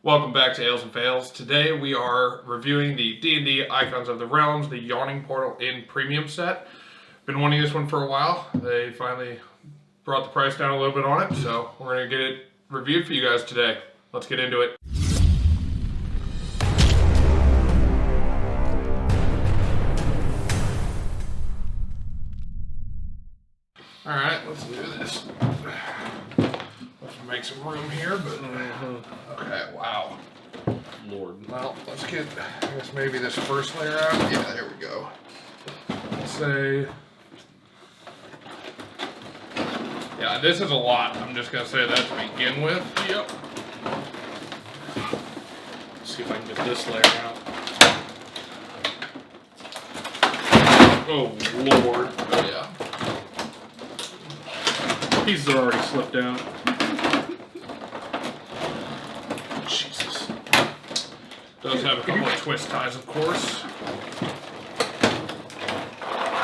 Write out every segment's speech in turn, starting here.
Welcome back to Ales and Fails. Today we are reviewing the D&D Icons of the Realms, the Yawning Portal in Premium set. Been wanting this one for a while. They finally brought the price down a little bit on it, so we're going to get it reviewed for you guys today. Let's get into it. Alright, let's do this. Let's make some room here, but... Okay, wow. Lord. Well, let's get, I guess, maybe this first layer out. Yeah, there we go. Let's say... Yeah, this is a lot. I'm just going to say that to begin with. Yep. Let's see if I can get this layer out. Oh, Lord. Oh, yeah. Pieces are already slipped out. Jesus. Does have a couple of twist ties, of course.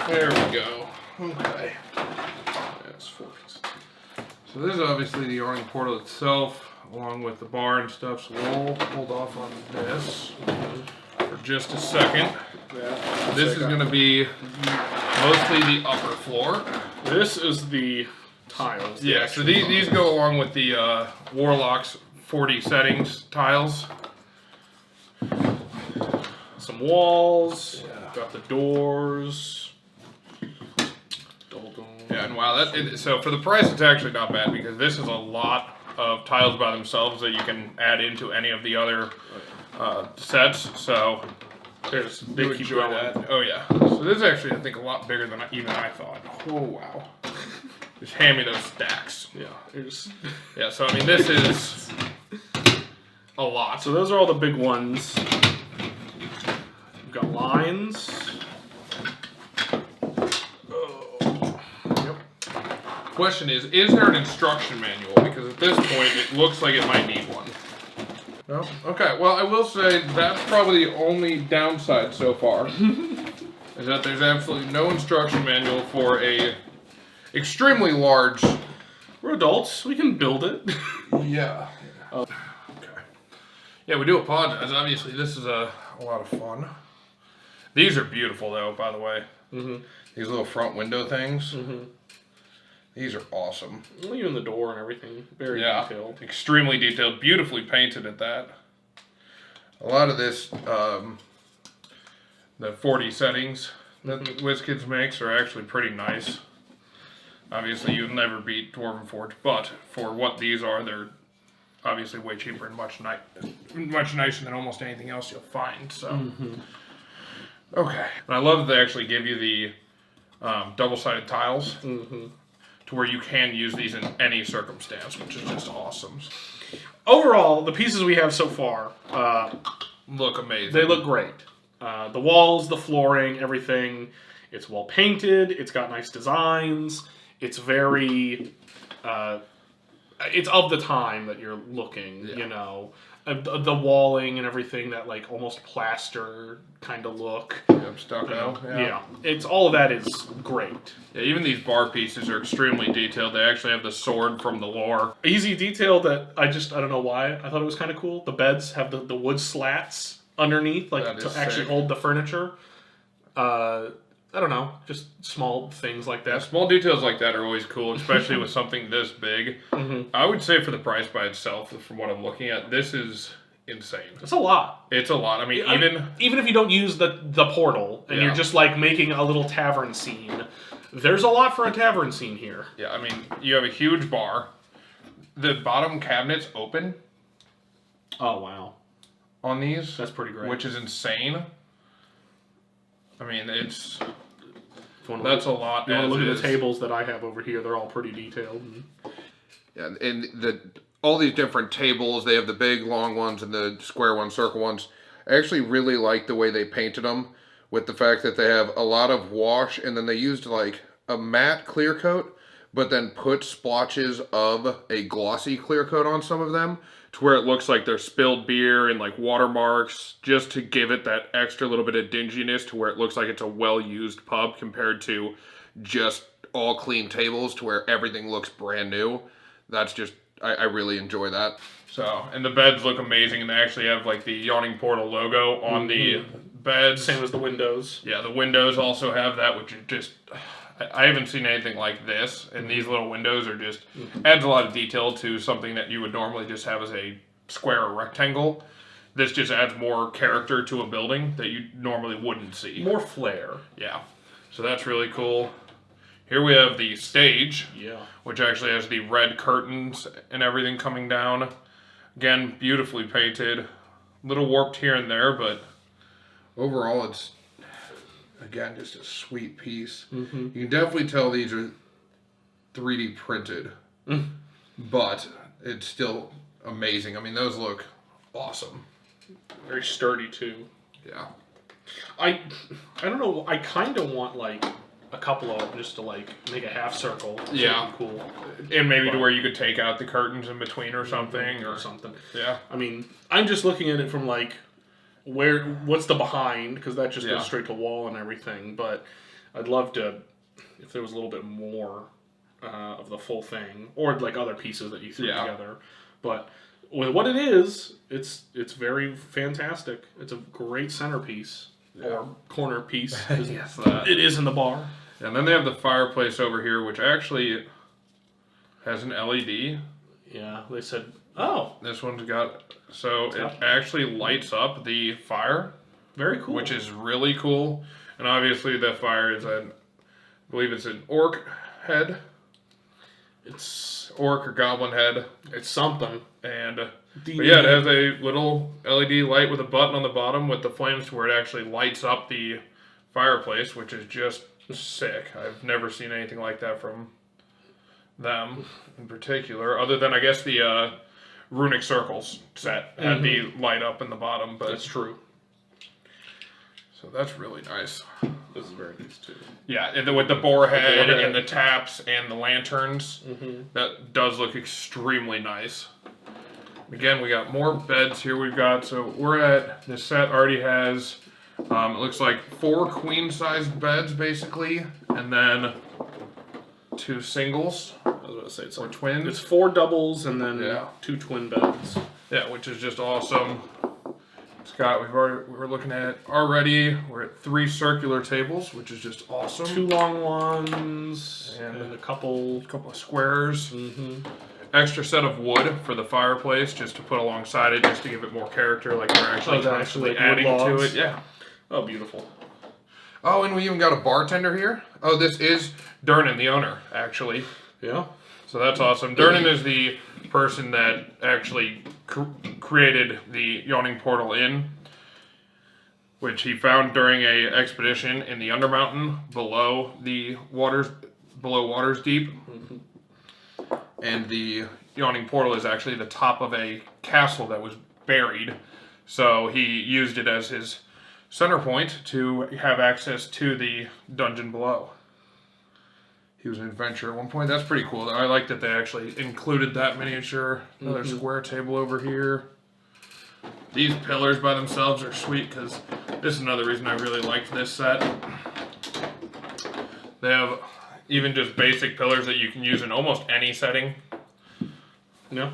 There we go. Okay. That's 4 pieces. So this is obviously the Yawning Portal itself, along with the bar and stuff, so we'll hold off on this for just a second. Yeah, this is going to be mostly the upper floor. This is the tiles. Yeah, so these go along with the Warlock's 40 settings tiles. Some walls. Yeah. Got the doors. Yeah, and wow, so for the price, it's actually not bad because this is a lot of tiles by themselves that you can add into any of the other sets. So they keep going. That. Oh yeah. So this is actually, I think, a lot bigger than even I thought. Oh wow. Just hand me those stacks. Yeah. Yeah. So I mean, this is a lot. So those are all the big ones. We've got lines. Question is there an instruction manual? Because at this point, it looks like it might need one. No? Okay, well, I will say that's probably the only downside so far, is that there's absolutely no instruction manual for a extremely large... We're adults. We can build it. Yeah. Okay. Yeah, we do apologize. Obviously, this is a lot of fun. These are beautiful, though, by the way. Mm-hmm. These little front window things. Mm-hmm. These are awesome. Even the door and everything. Very detailed. Extremely detailed. Beautifully painted at that. A lot of this, the 40 settings that WizKids makes are actually pretty nice. Obviously, you'll never beat Dwarven Forge, but for what these are, they're obviously way cheaper and much nicer than almost anything else you'll find. So, okay. And I love that they actually give you the double-sided tiles. To where you can use these in any circumstance, which is just awesome. Overall, the pieces we have so far look amazing. They look great. The walls, the flooring, everything. It's well painted. It's got nice designs. It's very... it's of the time that you're looking, you know. The walling and everything, that like almost plaster kind of look. Yep, stucco. Yeah, it's all of that is great. Yeah, even these bar pieces are extremely detailed. They actually have the sword from the lore. Easy detail that I don't know why. I thought it was kind of cool. The beds have the wood slats underneath, like to actually hold the furniture. I don't know, just small things like that. Yeah, small details like that are always cool, especially with something this big. I would say for the price by itself, from what I'm looking at, this is insane. It's a lot. It's a lot. I mean, even if you don't use the portal and you're just like making a little tavern scene, there's a lot for a tavern scene here. Yeah, I mean, you have a huge bar. The bottom cabinets open. Oh, wow. On these. That's pretty great. Which is insane. I mean, it's... That's a lot. You want to look at the tables that I have over here, they're all pretty detailed. Yeah, and all these different tables, they have the big, long ones and the square ones, circle ones. I actually really like the way they painted them, with the fact that they have a lot of wash, and then they used like a matte clear coat, but then put splotches of a glossy clear coat on some of them, to where it looks like there's spilled beer and like watermarks, just to give it that extra little bit of dinginess, to where it looks like it's a well-used pub compared to just all clean tables, to where everything looks brand new. That's just I really enjoy that. So, and the beds look amazing, and they actually have like the Yawning Portal logo on the beds. Same as the windows. Yeah, the windows also have that, which is just, I haven't seen anything like this. And these little windows are just, adds a lot of detail to something that you would normally just have as a square or rectangle. This just adds more character to a building that you normally wouldn't see. More flair. Yeah. So that's really cool. Here we have the stage, which actually has the red curtains and everything coming down. Again, beautifully painted. A little warped here and there, but overall it's, again, just a sweet piece. You can definitely tell these are 3D printed, but it's still amazing. I mean, those look awesome. Very sturdy, too. Yeah. I don't know. I kind of want, like, a couple of them just to, like, make a half circle. Yeah. Cool. And maybe to where you could take out the curtains in between or something. Or something. Yeah. I mean, I'm just looking at it from, like, what's the behind, because that just goes straight to wall and everything. But I'd love to, if there was a little bit more of the full thing, or, like, other pieces that you threw together. But with what it is, it's very fantastic. It's a great centerpiece. Or corner piece. Yes, that. It is in the bar. And then they have the fireplace over here, which actually has an LED. Yeah, they said, oh. This one's got, so it actually lights up the fire. Very cool. Which is really cool. And obviously the fire is I believe it's an orc head. It's orc or goblin head. It's something. And but yeah, it has a little LED light with a button on the bottom with the flames to where it actually lights up the fireplace, which is just sick. I've never seen anything like that from them in particular, other than I guess the runic circles set had the light up in the bottom. But that's true. So that's really nice. This is very nice too. Yeah, and with the boar head and the taps and the lanterns, that does look extremely nice. Again, we got more beds here. We've got, so we're at, this set already has, it looks like 4 queen-sized beds, basically, and then 2 singles. I was about to say, it's or like, twins. It's 4 doubles and then 2 twin beds. Yeah, which is just awesome. Scott, we're looking at already, we're at 3 circular tables, which is just awesome. 2 long ones and a couple of squares. Extra set of wood for the fireplace, just to put alongside it, just to give it more character, like we're actually constantly adding to it. Yeah. Oh, beautiful. Oh, and we even got a bartender here. Oh, this is Durnan, the owner, actually. Yeah. So that's awesome. Durnan is the person that actually created the Yawning Portal Inn, which he found during a expedition in the Undermountain below Water's Deep. And the Yawning Portal is actually the top of a castle that was buried. So he used it as his center point to have access to the dungeon below. He was an adventurer at one point. That's pretty cool. I like that they actually included that miniature. Another square table over here. These pillars by themselves are sweet because this is another reason I really liked this set. They have even just basic pillars that you can use in almost any setting. Yeah.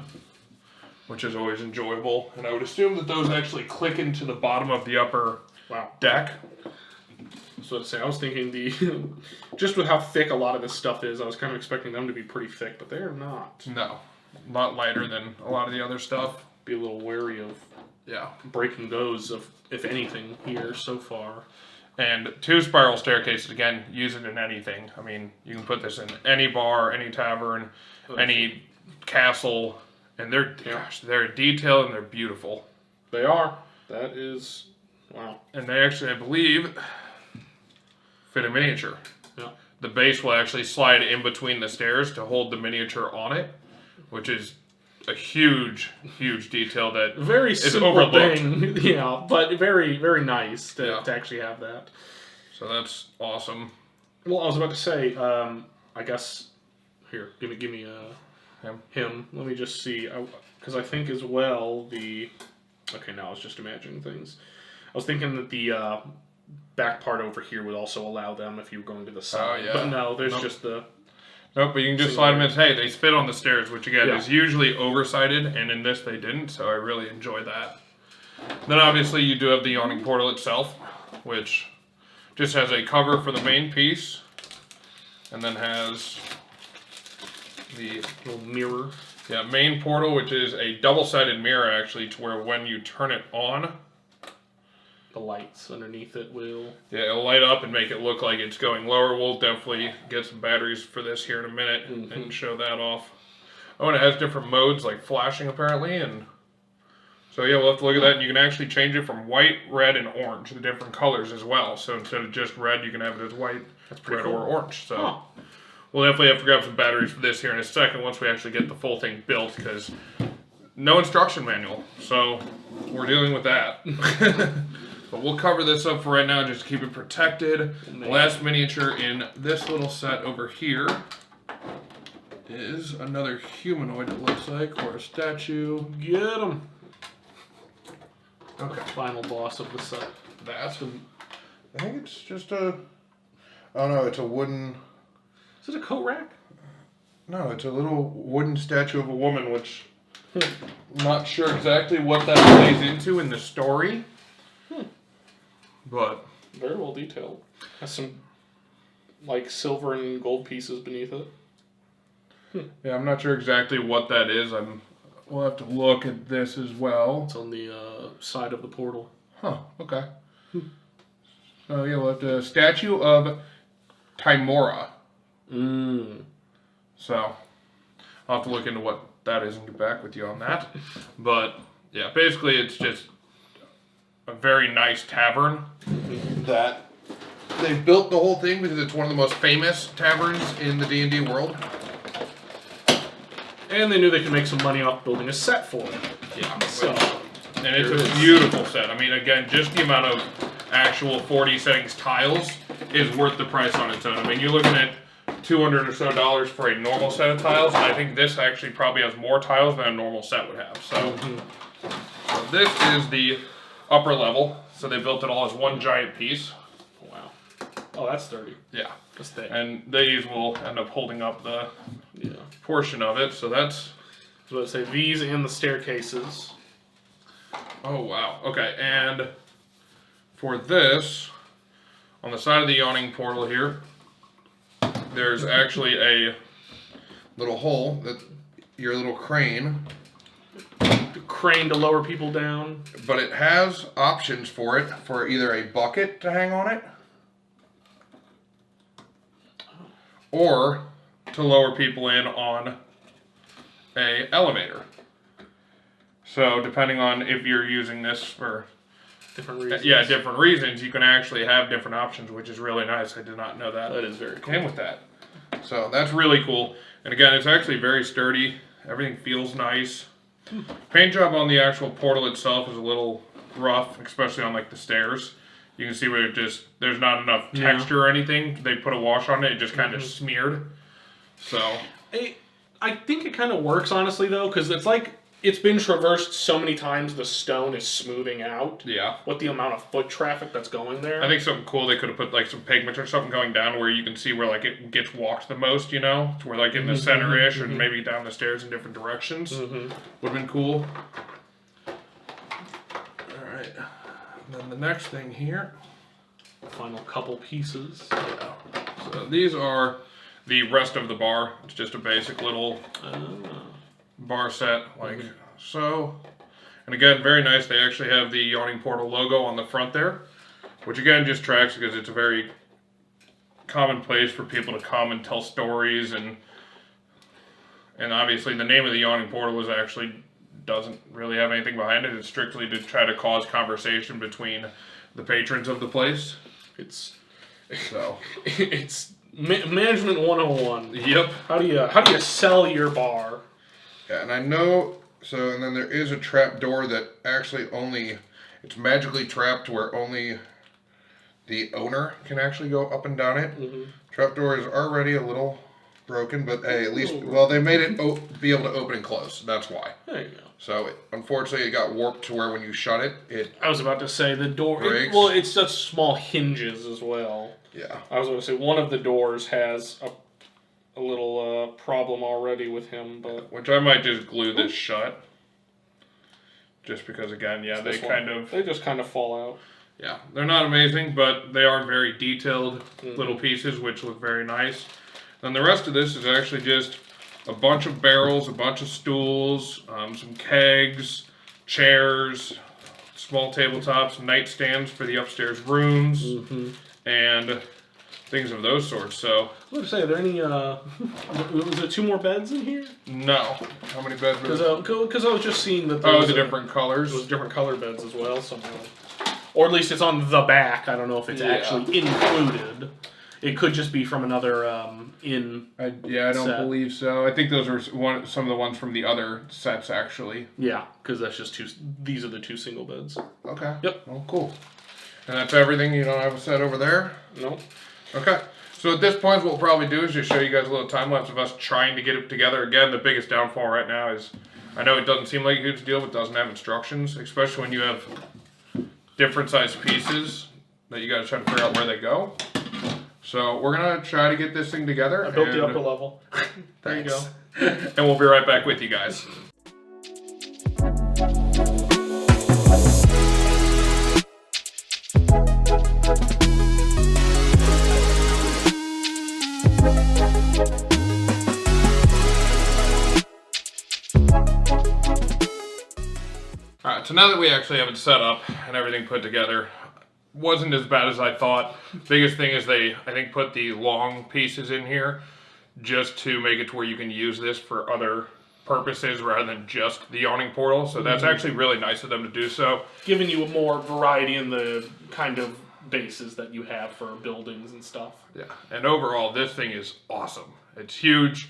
Which is always enjoyable. And I would assume that those actually click into the bottom of the upper deck. So to say, I was thinking just with how thick a lot of this stuff is, I was kind of expecting them to be pretty thick, but they are not. No. A lot lighter than a lot of the other stuff. Be a little wary of breaking those, if anything, here so far. And 2 spiral staircases, again, use it in anything. I mean, you can put this in any bar, any tavern, any castle, and they're detailed and they're beautiful. They are. That is, wow. And they actually, I believe, fit a miniature. Yeah. The base will actually slide in between the stairs to hold the miniature on it, which is a huge, huge detail that very is simple overlooked. Thing, yeah, but very, very nice to actually have that. So that's awesome. Well, I was about to say, I guess here, give me him. Let me just see, because I think as well okay, now I was just imagining things. I was thinking that the back part over here would also allow them if you were going to the side. Oh, yeah. But no, there's just the. Nope, but you can just slide them in. Hey, they spit on the stairs, which again is usually oversighted, and in this they didn't, so I really enjoy that. Then obviously you do have the Yawning portal itself, which just has a cover for the main piece, and then has the little mirror. Yeah, main portal, which is a double-sided mirror actually, to where when you turn it on, the lights underneath it will... Yeah, it'll light up and make it look like it's going lower. We'll definitely get some batteries for this here in a minute and show that off. Oh, and it has different modes, like flashing apparently, and so yeah, we'll have to look at that, and you can actually change it from white, red, and orange, the different colors as well. So instead of just red, you can have it as white, red, or orange. So we'll definitely have to grab some batteries for this here in a second once we actually get the full thing built, because no instruction manual, so we're dealing with that. But we'll cover this up for right now just to keep it protected. The last miniature in this little set over here is another humanoid, it looks like, or a statue. Get him! Okay. Final boss of the set. I think it's just a... Oh no, it's a wooden... Is it a coat rack? No, it's a little wooden statue of a woman, which I'm not sure exactly what that plays into in the story. But very well detailed. Has some like silver and gold pieces beneath it. Yeah, I'm not sure exactly what that is. We'll have to look at this as well. It's on the side of the portal. Huh, okay. So yeah, we'll have to statue of Timora. So I'll have to look into what that is and get back with you on that. But yeah, basically it's just a very nice tavern that they've built the whole thing because it's one of the most famous taverns in the D&D world. And they knew they could make some money off building a set for it. Yeah. So, and it's a beautiful set. I mean, again, just the amount of actual 4D settings tiles is worth the price on its own. I mean, you're looking at $200 or so for a normal set of tiles. I think this actually probably has more tiles than a normal set would have. So this is the upper level, so they built it all as one giant piece. Wow. Oh, that's sturdy. Yeah. That's thick. And these will end up holding up the portion of it, so that's... So let's say these and the staircases. Oh, wow. Okay, and for this, on the side of the Yawning portal here, there's actually a little hole that your little crane... crane to lower people down. But it has options for it, for either a bucket to hang on it, or to lower people in on a elevator. So depending on if you're using this for different reasons. Yeah, different reasons, you can actually have different options, which is really nice. I did not know that. That is very cool. Came with that. So that's really cool. And again, it's actually very sturdy. Everything feels nice. Paint job on the actual portal itself is a little rough, especially on like the stairs. You can see where it just, there's not enough texture or anything. They put a wash on it, it just kind of smeared. So I think it kind of works, honestly, though, because it's like it's been traversed so many times the stone is smoothing out. Yeah. What the amount of foot traffic that's going there. I think something cool, they could have put like some pigment or something going down where you can see where like it gets walked the most, you know? To where like in the center-ish and maybe down the stairs in different directions. Would have been cool. Alright. Then the next thing here. Final couple pieces. Yeah. So these are the rest of the bar. It's just a basic little bar set, like so. And again, very nice. They actually have the Yawning Portal logo on the front there, which again just tracks because it's a very common place for people to come and tell stories, and obviously the name of the Yawning Portal is actually doesn't really have anything behind it. It's strictly to try to cause conversation between the patrons of the place. It's management 101. Yep. How do you sell your bar? Yeah, and I know, so, and then there is a trap door that actually it's magically trapped where only the owner can actually go up and down it. Trap door is already a little broken, but hey, at least, well, they made it be able to open and close. That's why. There you go. So, unfortunately, it got warped to where when you shut it, I was about to say the door. breaks. It's just small hinges as well. Yeah. I was going to say one of the doors has a little problem already with him, but which I might just glue this shut. Just because, again, yeah, they just kind of fall out. Yeah, they're not amazing, but they are very detailed little pieces, which look very nice. And the rest of this is actually just a bunch of barrels, a bunch of stools, some kegs, chairs, small tabletops, nightstands for the upstairs rooms, and things of those sorts. So, I was going to say, are there any, was there 2 more beds in here? No. How many beds were there? Because I was just seeing that the different colors. Those different color beds as well, somehow. Or at least it's on the back. I don't know if it's actually included. It could just be from another I don't believe so. I think those are some of the ones from the other sets, actually. Yeah, because that's just 2. These are the 2 single beds. Okay. Yep. Well, cool. And that's everything. You don't have a set over there? No. Okay. So at this point, what we'll probably do is just show you guys a little time lapse of us trying to get it together. Again, the biggest downfall right now is, I know it doesn't seem like a huge deal, but it doesn't have instructions, especially when you have different size pieces that you got to try to figure out where they go. So we're going to try to get this thing together. I built the upper level. There you go. And we'll be right back with you guys. Alright, so now that we actually have it set up and everything put together, wasn't as bad as I thought. Biggest thing is I think, put the long pieces in here just to make it to where you can use this for other purposes rather than just the yawning portal. So that's actually really nice of them to do so. Giving you more variety in the kind of bases that you have for buildings and stuff. Yeah, and overall, this thing is awesome. It's huge.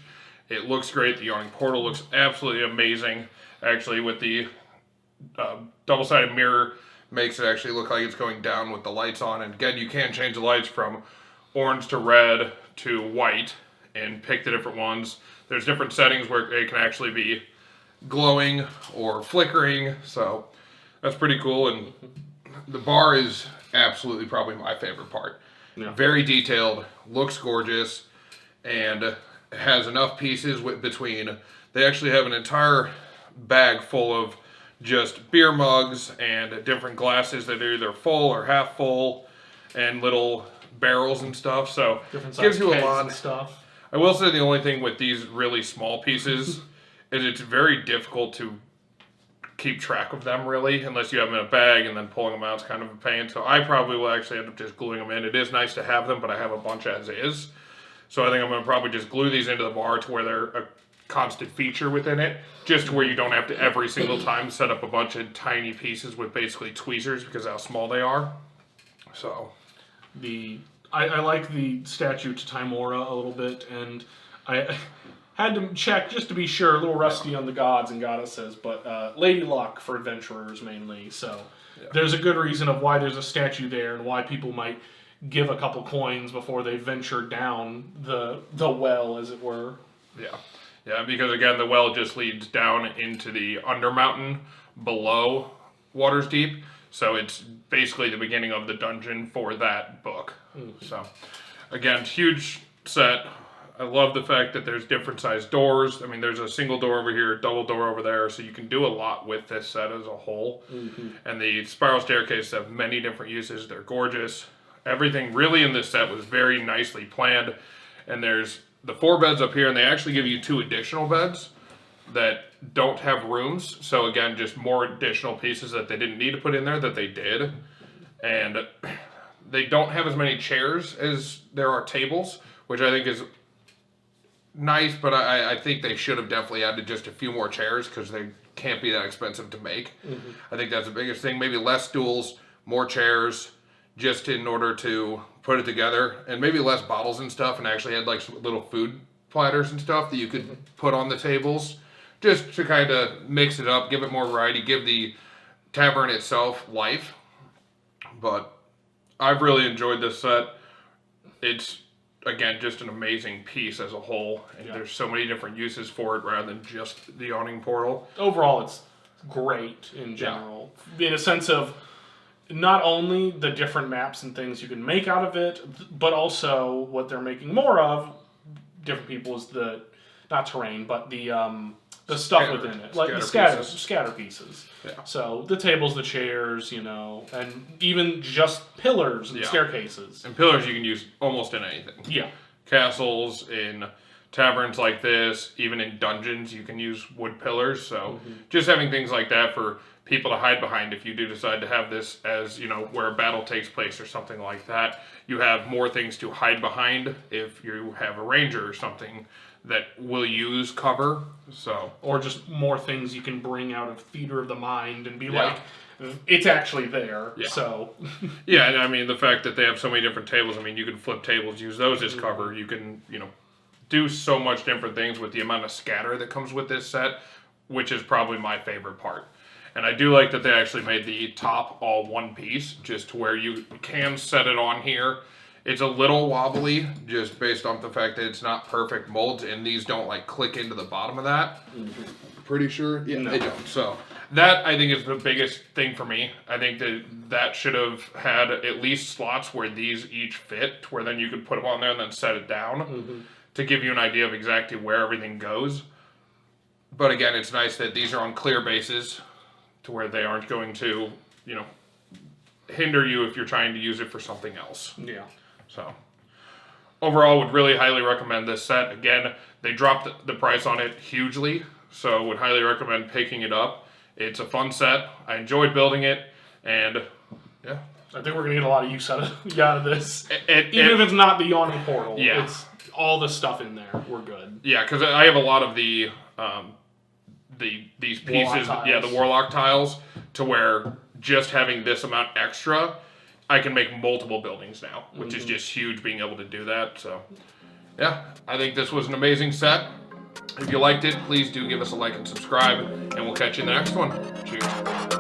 It looks great. The yawning portal looks absolutely amazing. Actually, with the double-sided mirror, makes it actually look like it's going down with the lights on. And again, you can change the lights from orange to red to white and pick the different ones. There's different settings where it can actually be glowing or flickering, so that's pretty cool. And the bar is absolutely probably my favorite part. Yeah. Very detailed, looks gorgeous, and has enough pieces between. They actually have an entire bag full of just beer mugs and different glasses that are either full or half full, and little barrels and stuff. So different gives you a lot and stuff. I will say the only thing with these really small pieces is it's very difficult to keep track of them, really, unless you have them in a bag, and then pulling them out is kind of a pain. So I probably will actually end up just gluing them in. It is nice to have them, but I have a bunch as is. So I think I'm going to probably just glue these into the bar to where they're a constant feature within it, just to where you don't have to every single time set up a bunch of tiny pieces with basically tweezers because of how small they are. So I like the statue to Timora a little bit, and I had to check just to be sure, a little rusty on the gods and goddesses, but Lady Luck for adventurers mainly. So there's a good reason of why there's a statue there and why people might give a couple coins before they venture down the well, as it were. Yeah, because again, the well just leads down into the Undermountain below Water's Deep. So it's basically the beginning of the dungeon for that book. So, again, huge set. I love the fact that there's different sized doors. I mean, there's a single door over here, double door over there, so you can do a lot with this set as a whole. And the spiral staircases have many different uses. They're gorgeous. Everything really in this set was very nicely planned. And there's the 4 beds up here, and they actually give you 2 additional beds that don't have rooms. So again, just more additional pieces that they didn't need to put in there that they did. And they don't have as many chairs as there are tables, which I think is nice, but I think they should have definitely added just a few more chairs because they can't be that expensive to make. I think that's the biggest thing. Maybe less stools, more chairs, just in order to put it together, and maybe less bottles and stuff, and actually had like some little food platters and stuff that you could put on the tables, just to kind of mix it up, give it more variety, give the tavern itself life. But I've really enjoyed this set. It's, again, just an amazing piece as a whole, and there's so many different uses for it rather than just the yawning portal. Overall, it's great in general, in a sense of not only the different maps and things you can make out of it, but also what they're making more of, different people is the not terrain, but the stuff Scatter- within it, like the scatter scatter pieces. Yeah. So the tables, the chairs, you know, and even just pillars and Yeah. staircases. And pillars you can use almost in anything. Yeah. Castles, in taverns like this, even in dungeons you can use wood pillars. So just having things like that for people to hide behind if you do decide to have this as, you know, where a battle takes place or something like that. You have more things to hide behind if you have a ranger or something that will use cover. So, Or just more things you can bring out of theater of the mind and be Yeah. like, it's actually there. Yeah. So, yeah, and I mean, the fact that they have so many different tables, I mean, you can flip tables, use those as cover. You can, you know, do so much different things with the amount of scatter that comes with this set, which is probably my favorite part. And I do like that they actually made the top all one piece, just to where you can set it on here. It's a little wobbly, just based on the fact that it's not perfect molds, and these don't like click into the bottom of that. Pretty sure? Yeah, No. they don't. So that, I think, is the biggest thing for me. I think that should have had at least slots where these each fit, where then you could put them on there and then set it down to give you an idea of exactly where everything goes. But again, it's nice that these are on clear bases to where they aren't going to, you know, hinder you if you're trying to use it for something else. yeah. So overall, would really highly recommend this set. Again, they dropped the price on it hugely, so would highly recommend picking it up. It's a fun set. I enjoyed building it, and yeah. I think we're going to get a lot of use out of this. Even Even if it's not the Yawning portal, Yeah. it's all the stuff in there. We're good. Yeah, because I have a lot of these pieces, Warlock yeah, the tiles. warlock tiles, to where just having this amount extra, I can make multiple buildings now, which is just huge being able to do that. So, yeah, I think this was an amazing set. If you liked it, please do give us a like and subscribe, and we'll catch you in the next one. Cheers.